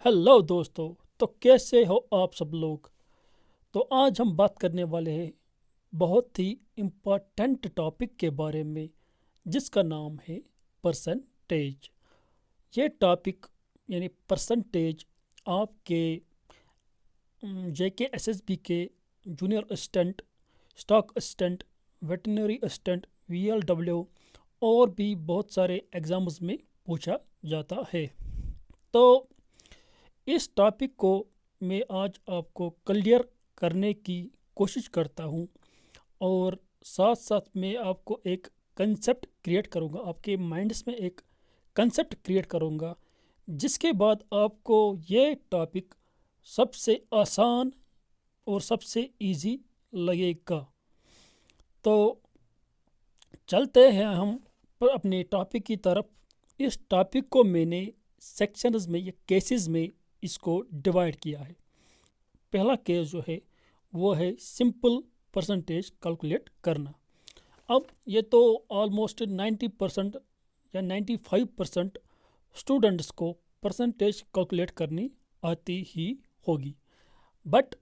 Hello दोस्तों। तो कैसे हो आप सब लोग। तो आज हम बात करने वाले हैं बहुत ही इम्पोर्टेंट टॉपिक के बारे में, जिसका नाम है परसेंटेज। ये टॉपिक यानी परसेंटेज आपके जेके एसएसबी के junior assistant, stock assistant, veterinary assistant, VLW और भी बहुत सारे एग्जाम्स में पूछा जाता है। तो इस टॉपिक को मैं आज आपको क्लियर करने की कोशिश करता हूँ, और साथ साथ मैं आपको एक कंसेप्ट क्रिएट करूँगा, आपके माइंड्स में एक कंसेप्ट क्रिएट करूँगा, जिसके बाद आपको ये टॉपिक सबसे आसान और सबसे इजी लगेगा। तो चलते हैं हम अपने टॉपिक की तरफ। इस टॉपिक को मैंने सेक्शंस में या केसेस में इसको डिवाइड किया है। पहला केस जो है वो है सिंपल परसेंटेज कैलकुलेट करना। अब ये तो ऑलमोस्ट 90% या 95% स्टूडेंट्स को परसेंटेज कैलकुलेट करनी आती ही होगी। बट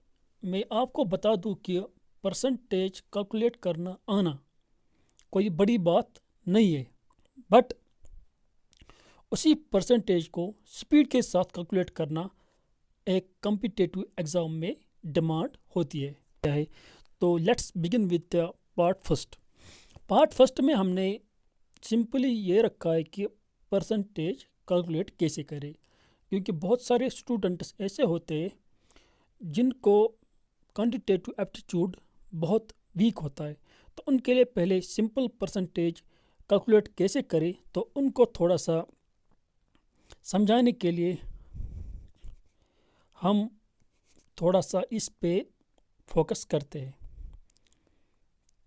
मैं आपको बता दूं कि परसेंटेज कैलकुलेट करना आना कोई बड़ी बात नहीं है, बट उसी परसेंटेज को स्पीड के साथ कैलकुलेट करना एक कम्पिटेटिव एग्ज़ाम में डिमांड होती है। तो let's begin with part first. Part first में हमने सिंपली ये रखा है कि परसेंटेज कैलकुलेट कैसे करें, क्योंकि बहुत सारे स्टूडेंट्स ऐसे होते हैं जिनको क्वांटिटेटिव एप्टीट्यूड बहुत वीक होता है। तो उनके लिए पहले सिंपल परसेंटेज कैलकुलेट कैसे करें, तो उनको थोड़ा सा समझाने के लिए हम थोड़ा सा इस पे फोकस करते हैं।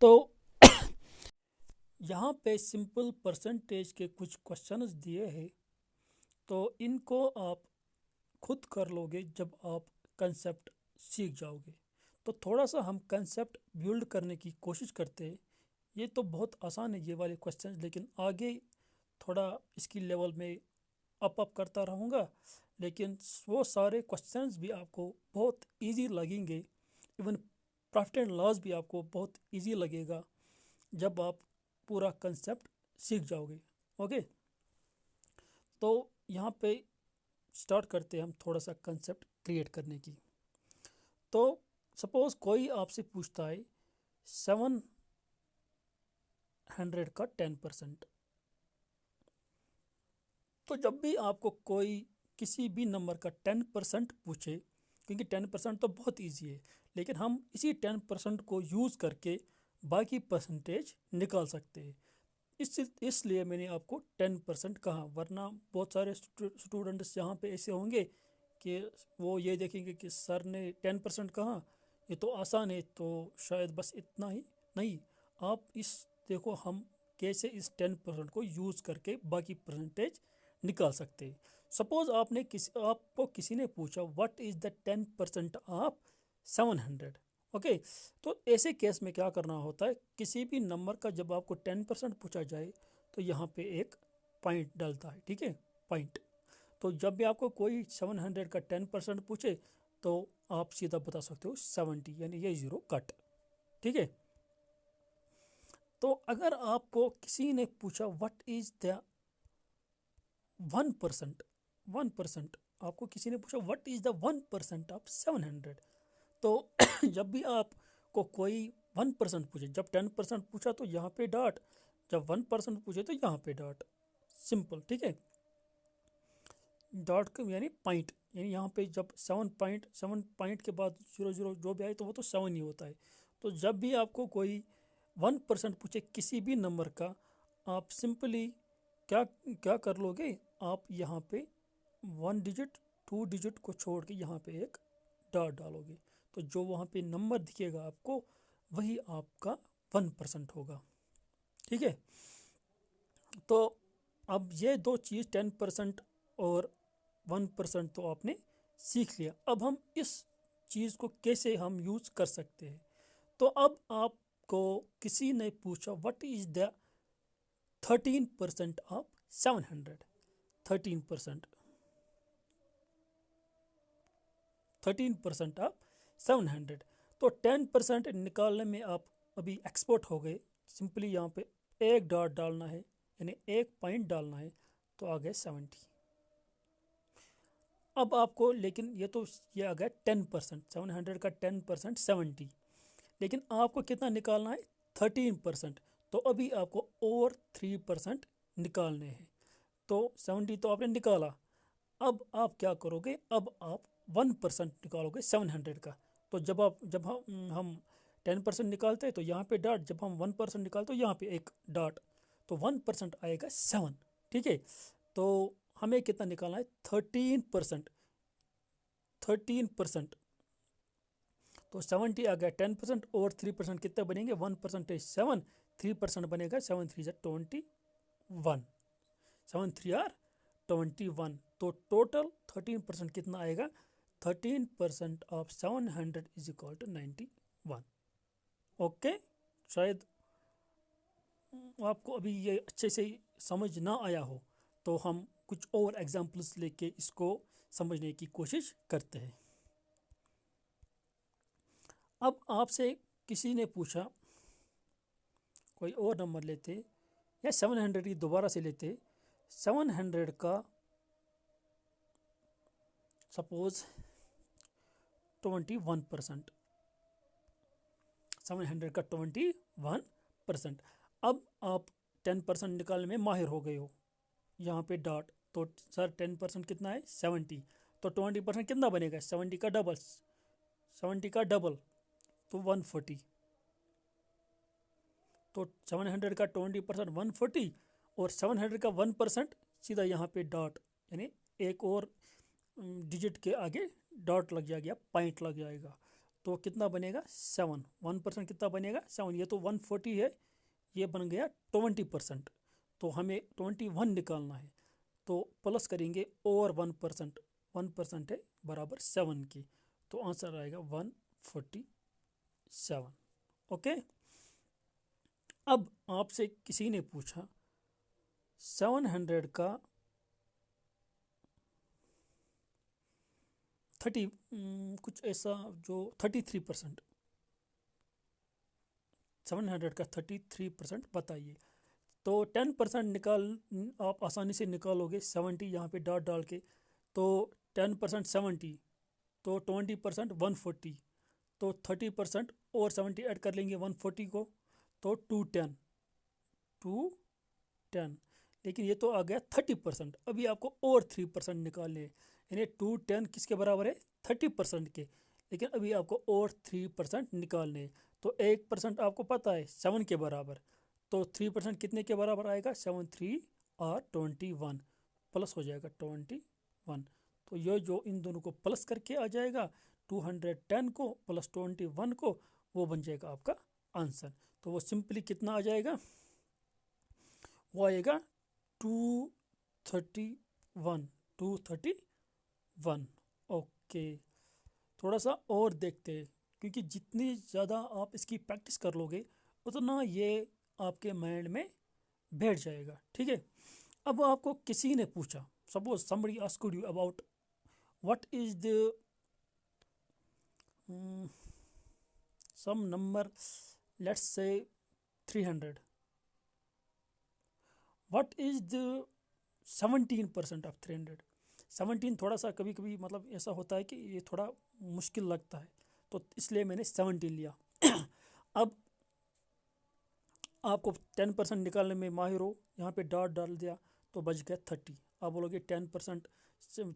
तो यहाँ पे सिंपल परसेंटेज के कुछ क्वेश्चंस दिए हैं, तो इनको आप खुद कर लोगे जब आप कंसेप्ट सीख जाओगे। तो थोड़ा सा हम कंसेप्ट बिल्ड करने की कोशिश करते हैं। ये तो बहुत आसान है ये वाले क्वेश्चंस, लेकिन आगे थोड़ा इसकी लेवल में अप करता रहूँगा, लेकिन वो सारे क्वेश्चंस भी आपको बहुत इजी लगेंगे। इवन प्रॉफिट एंड लॉस भी आपको बहुत इजी लगेगा जब आप पूरा कंसेप्ट सीख जाओगे। ओके, तो यहाँ पे स्टार्ट करते हैं हम थोड़ा सा कंसेप्ट क्रिएट करने की। तो सपोज कोई आपसे पूछता है 700 का 10%। तो जब भी आपको कोई किसी भी नंबर का 10% पूछे, क्योंकि 10% तो बहुत ईजी है, लेकिन हम इसी 10% को यूज़ करके बाकी परसेंटेज निकाल सकते हैं। इसलिए मैंने आपको 10% कहा, वरना बहुत सारे स्टूडेंट्स यहाँ पे ऐसे होंगे कि वो ये देखेंगे कि सर ने 10% कहा, ये तो आसान है, तो शायद बस इतना ही। नहीं, आप इस देखो हम कैसे इस 10% को यूज़ करके बाकी परसेंटेज निकाल सकते हैं। सपोज आपको किसी ने पूछा what is the 10% of 700। Okay, तो ऐसे केस में क्या करना होता है, किसी भी नंबर का जब आपको 10% पूछा जाए तो यहाँ पे एक पॉइंट डलता है। ठीक है, पॉइंट। तो जब भी आपको कोई 700 का 10% पूछे तो आप सीधा बता सकते हो 70, यानी ये ज़ीरो कट। ठीक है, तो अगर आपको किसी ने पूछा व्हाट इज़ द 1%, 1%, आपको किसी ने पूछा व्हाट इज़ द 1% ऑफ 700, तो जब भी आपको कोई 1% पूछे, जब 10% पूछा तो यहाँ पे डॉट, जब 1% पूछे तो यहाँ पे डॉट, सिंपल। ठीक है, डॉट का यानी पॉइंट, यानी यहाँ पे जब 7 पॉइंट के बाद 00 जो भी आए तो वो तो 7 ही होता है। तो जब भी आपको कोई 1% पूछे किसी भी नंबर का, आप सिंपली क्या क्या कर लोगे, आप यहाँ पे 1 डिजिट 2 डिजिट को छोड़ के यहाँ पे एक डॉट डालोगे, तो जो वहाँ पे नंबर दिखेगा आपको वही आपका 1% होगा। ठीक है, तो अब ये दो चीज़ 10% और 1% तो आपने सीख लिया। अब हम इस चीज़ को कैसे हम यूज़ कर सकते हैं। तो अब आपको किसी ने पूछा what is the 13% of 700। 13%, 13% of 700। तो 10% निकालने में आप अभी एक्सपर्ट हो गए। सिंपली यहाँ पे एक डॉट डालना है, यानी एक पॉइंट डालना है, तो आ गए 70। अब आपको, लेकिन ये आ गया 10%, 700 का 10% 70, लेकिन आपको कितना निकालना है 13%। तो अभी आपको और 3% निकालने हैं। तो 70 तो आपने निकाला, अब आप क्या करोगे, अब आप 1% निकालोगे 700 का। तो जब हम 10% निकालते हैं तो यहाँ पे डॉट, जब हम 1% निकालते तो यहाँ पे एक डॉट, तो 1% आएगा 7। ठीक है, तो हमें कितना निकालना है 13%। 13%, तो 70 आ गया 10% और 3% कितना बनेंगे 1% है 7, 3% बनेगा 7 3 21, 7 3 आर 21। तो टोटल 13% कितना आएगा, 13% of 700 is equal to 91। Okay, शायद आपको अभी ये अच्छे से समझ ना आया हो, तो हम कुछ और एग्जांपल्स लेके इसको समझने की कोशिश करते हैं। अब आपसे किसी ने पूछा, कोई और नंबर लेते या 700 की दोबारा से लेते, 700 का सपोज 21%, 700 का 21%। अब आप 10% निकालने में माहिर हो गए हो, यहाँ पे डॉट, तो सर 10% कितना है 70, तो 20% कितना बनेगा 70 का डबल, 70 का डबल तो 140। तो 700 का 20% 140 और 700 का 1% सीधा यहाँ पे डॉट, यानी एक और डिजिट के आगे डॉट लग जाएगा, पॉइंट लग जाएगा, तो कितना बनेगा 7। 1% कितना बनेगा 7, ये तो 140 है, ये बन गया 20%। तो हमें 21 निकालना है, तो प्लस करेंगे और 1%, 1% है बराबर 7 की, तो आंसर आएगा 147। ओके, अब आपसे किसी ने पूछा 700 का 30 कुछ ऐसा जो 33%, 700 का 33% बताइए। तो 10% आप आसानी से निकालोगे, 70 यहाँ पे डॉट डाल के, तो 10% 70, तो 20% 140, तो 30% और 70 ऐड कर लेंगे 140 को, तो 210। लेकिन ये तो आ गया 30%, अभी आपको और 3% निकालने हैं, यानी 210 किसके बराबर है 30% के, लेकिन अभी आपको और 3% निकालने हैं। तो 1% आपको पता है 7 के बराबर, तो 3% कितने के बराबर आएगा 7 3 और 21, प्लस हो जाएगा 21। तो ये जो इन दोनों को प्लस करके आ जाएगा 210 को प्लस 21 को, वो बन जाएगा आपका आंसर। तो वो सिंपली कितना आ जाएगा, वो आएगा 231। ओके, थोड़ा सा और देखते हैं, क्योंकि जितनी ज़्यादा आप इसकी प्रैक्टिस कर लोगे उतना ये आपके माइंड में बैठ जाएगा। ठीक है, अब आपको किसी ने पूछा, suppose somebody asked you about what is the some number, let's say 300, what is the 17% of 300। 17 थोड़ा सा कभी कभी मतलब ऐसा होता है कि ये थोड़ा मुश्किल लगता है, तो इसलिए मैंने 17 लिया। अब आपको 10% निकालने में माहिर हो, यहाँ पे डॉट डाल दिया तो बच गया 30। आप बोलोगे 10%,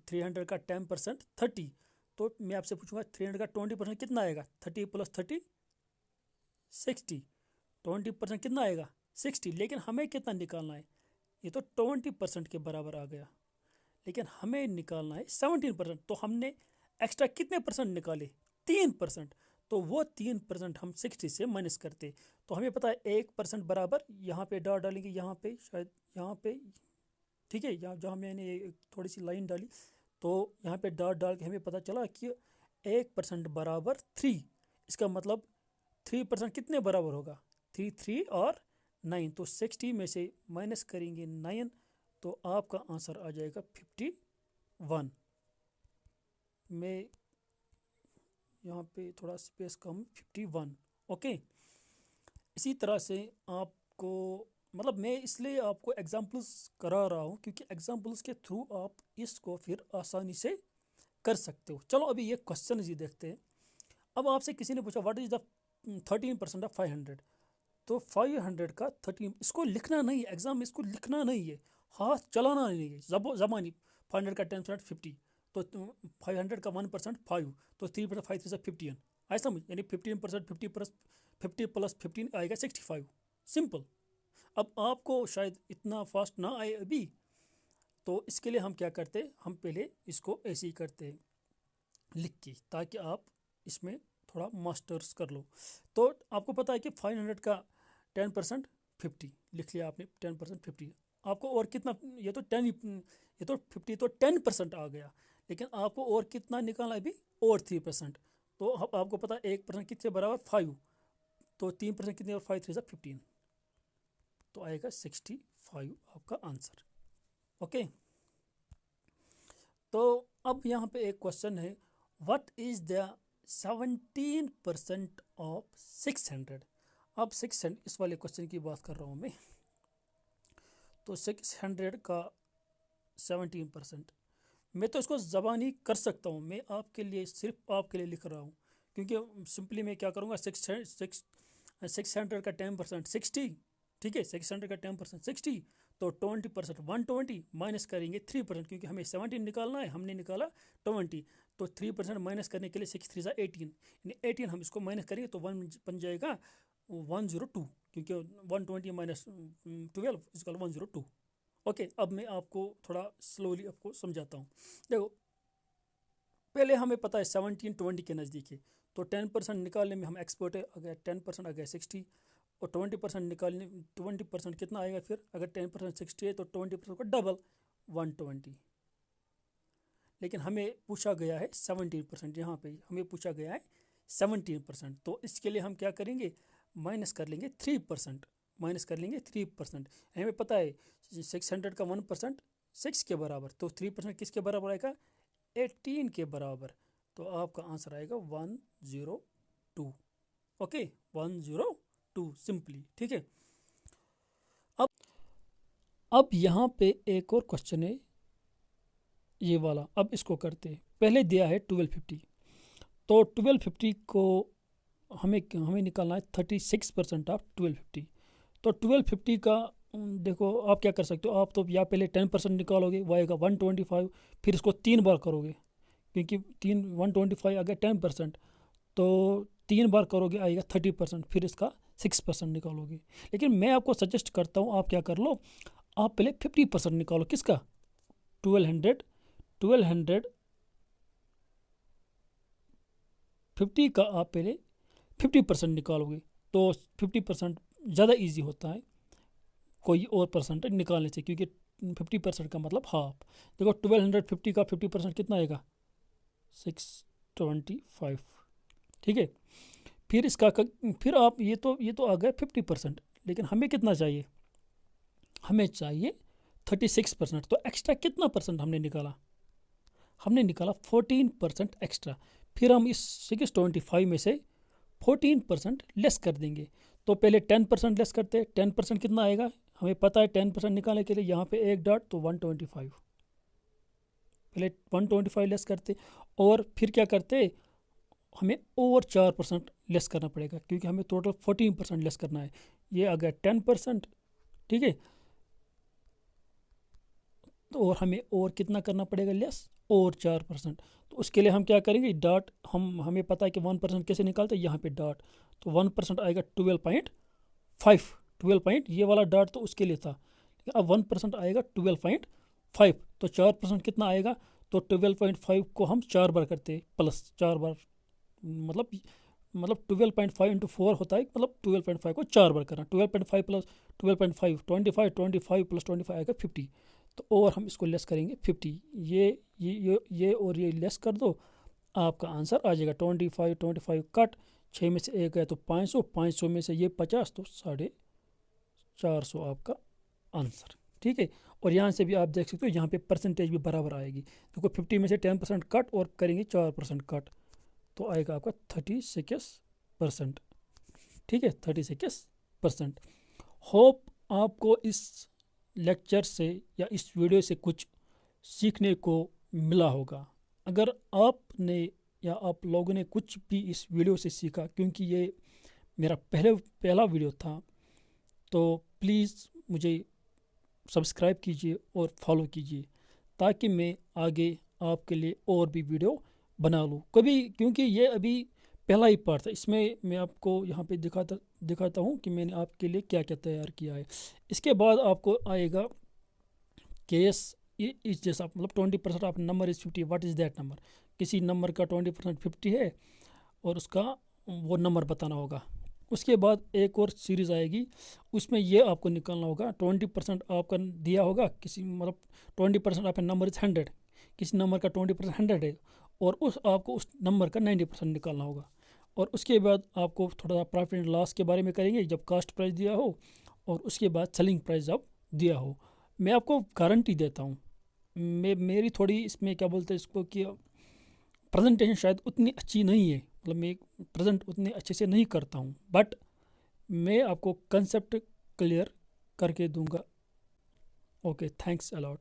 300 का 10% 30, तो मैं आपसे पूछूंगा 300 का 20% कितना आएगा, 30 + 30 60, 20% कितना आएगा 60। लेकिन हमें कितना निकालना है, ये तो 20% के बराबर आ गया, लेकिन हमें निकालना है 17%। तो हमने एक्स्ट्रा कितने परसेंट निकाले 3%, तो वो 3% हम 60 से माइनस करते, तो हमें पता है 1% बराबर, यहाँ पे डॉट डालेंगे, यहाँ पे शायद यहाँ पे, ठीक है, यहाँ जहाँ मैंने थोड़ी सी लाइन डाली, तो यहाँ पे डॉट डाल के हमें पता चला कि 1% बराबर 3। इसका मतलब 3% कितने बराबर होगा 3 3 और 9, तो 60 में से माइनस करेंगे 9, तो आपका आंसर आ जाएगा 51। मैं यहाँ पे थोड़ा स्पेस कम 51। ओके, इसी तरह से आपको मतलब मैं इसलिए आपको एग्जांपल्स करा रहा हूँ क्योंकि एग्जांपल्स के थ्रू आप इसको फिर आसानी से कर सकते हो। चलो अभी ये क्वेश्चन ही देखते हैं। अब आपसे किसी ने पूछा व्हाट इज़ द 13% ऑफ 500, तो 500 का 13, इसको लिखना नहीं है एग्जाम में, इसको लिखना नहीं है, हाथ चलाना नहीं है, जबानी 500 का 10% 50, तो 500 का 1% 5, तो 3% 5 3 15, ऐसा समझ, यानी 15% 50 प्लस 15 आएगा 65, सिंपल। अब आपको शायद इतना फास्ट ना आए अभी, तो इसके लिए हम क्या करते, हम पहले इसको ऐसे ही करते लिख के, ताकि आप इसमें थोड़ा मास्टर्स कर लो। तो आपको पता है कि 500 का 10% 50 लिख लिया आपने, 10% 50, आपको और कितना, ये तो 10, ये तो 50 तो 10% आ गया, लेकिन आपको और कितना निकालना है अभी, और 3%। तो अब आपको पता है 1% कितने बराबर 5, तो 3% कितने, और 5 3 15, तो आएगा 65 आपका आंसर। ओके, तो अब यहाँ पे एक क्वेश्चन है, व्हाट इज द 17% ऑफ 600। अब 600, इस वाले क्वेश्चन की बात कर रहा हूँ मैं। तो 600 का 17%, मैं तो इसको ज़बानी कर सकता हूँ, मैं आपके लिए, सिर्फ आपके लिए लिख रहा हूँ, क्योंकि सिंपली मैं क्या करूँगा, 600 का 10% 60, ठीक है, 600 का 10% 60, तो 20% 120, माइनस करेंगे 3%, क्योंकि हमें 17 निकालना है, हमने निकाला 20, तो 3% माइनस करने के लिए 6 3 18, यानी 18 हम इसको माइनस करेंगे तो 1 बन जाएगा 102, क्योंकि 120 माइनस 12 इक्वल 102। ओके, अब मैं आपको थोड़ा स्लोली आपको समझाता हूँ। देखो, पहले हमें पता है 17 20 के नज़दीक है, तो 10% निकालने में हम एक्सपर्ट है, अगर 10% आ गया 60, और 20% निकालने, 20% कितना आएगा फिर, अगर 10% 60 है तो 20% का डबल 120। लेकिन हमें पूछा गया है 17%, यहाँ पे हमें पूछा गया है 17%, तो इसके लिए हम क्या करेंगे, माइनस कर लेंगे 3%, माइनस कर लेंगे 3%। हमें पता है 600 का 1% 6 के बराबर, तो 3% किसके बराबर आएगा, 18 के बराबर, तो आपका आंसर आएगा 102। ओके, 102 सिंपली, ठीक है। अब यहाँ पे एक और क्वेश्चन है ये वाला, अब इसको करते हैं। पहले दिया है 1250, तो 1250 को हमें हमें निकालना है 36% ऑफ 1250। तो 1250 का देखो आप क्या कर सकते हो, आप तो या पहले 10% निकालोगे, वो आएगा 125, फिर इसको 3 बार करोगे, क्योंकि 125 आ गया 10%, तो 3 बार करोगे आएगा 30%, फिर इसका 6% निकालोगे। लेकिन मैं आपको सजेस्ट करता हूँ, आप क्या कर लो, आप पहले 50% निकालो, किसका, 1200 50 का आप पहले 50% निकालोगे, तो 50% ज़्यादा इजी होता है कोई और परसेंटेज निकालने से, क्योंकि 50% का मतलब हाफ। देखो 1250 का 50% कितना आएगा, 625, ठीक है। फिर इसका फिर आप ये तो आ गए 50%, लेकिन हमें कितना चाहिए, हमें चाहिए 36%। तो एक्स्ट्रा कितना परसेंट हमने निकाला, हमने निकाला 14% एक्स्ट्रा। फिर हम इस 625 में से 14% लेस कर देंगे। तो पहले 10% लेस करते हैं, 10% कितना आएगा, हमें पता है 10% निकालने के लिए यहाँ पे एक डॉट, तो 125, पहले 125 लेस करते, और फिर क्या करते, हमें और 4% लेस करना पड़ेगा, क्योंकि हमें टोटल 14% लेस करना है। ये आ गया 10%, ठीक है, तो और हमें और कितना करना पड़ेगा लेस, और 4%। तो उसके लिए हम क्या करेंगे, डॉट, हमें पता है कि 1% कैसे निकालते हैं, यहाँ पे डॉट, तो 1% आएगा 12.5, 12 ये वाला डॉट तो उसके लिए था, लेकिन अब 1% आएगा 12.5, तो 4% कितना आएगा, तो 12.5 को हम 4 बार करते हैं, प्लस 4 बार, मतलब 12.5 इंटू 4 होता है, मतलब 12.5 को 4 बार करना, 12.5 प्लस 12.5 25, 25 प्लस 25 आएगा 50, तो और हम इसको लेस करेंगे 50, ये और ये लेस कर दो, आपका आंसर आ जाएगा 25 कट, 6 में से 1 है तो 500, 500 में से ये 50, तो 450 आपका आंसर, ठीक है। और यहाँ से भी आप देख सकते हो, यहाँ पे परसेंटेज भी बराबर आएगी, देखो 50 में से 10% कट और करेंगे 4% कट, तो आएगा आपका 36%। ठीक है, 36%। होप आपको इस लेक्चर से या इस वीडियो से कुछ सीखने को मिला होगा। अगर आपने या आप लोगों ने कुछ भी इस वीडियो से सीखा, क्योंकि ये मेरा पहला वीडियो था, तो प्लीज़ मुझे सब्सक्राइब कीजिए और फॉलो कीजिए, ताकि मैं आगे आपके लिए और भी वीडियो बना लूँ कभी, क्योंकि ये अभी पहला ही पार्ट था। इसमें मैं आपको यहाँ पे दिखाता हूँ कि मैंने आपके लिए क्या क्या तैयार किया है। इसके बाद आपको आएगा केस इस जैसा, मतलब 20% of number is 50, what is that number. किसी नंबर का 20% 50 है और उसका वो नंबर बताना होगा। उसके बाद एक और सीरीज़ आएगी, उसमें ये आपको निकालना होगा। 20% आपका दिया होगा किसी, मतलब 20% ऑफ नंबर इज़ 100, किसी नंबर का 20% 100 है, और आपको उस नंबर का 90% निकालना होगा। और उसके बाद आपको थोड़ा सा प्रॉफिट एंड लॉस के बारे में करेंगे, जब कास्ट प्राइस दिया हो और उसके बाद सेलिंग प्राइस जब दिया हो। मैं आपको गारंटी देता हूँ, मेरी थोड़ी इसमें क्या बोलते हैं इसको कि प्रेजेंटेशन शायद उतनी अच्छी नहीं है, मतलब मैं प्रेजेंट उतने अच्छे से नहीं करता हूँ, बट मैं आपको कंसेप्ट क्लियर करके दूंगा। Okay, thanks a lot.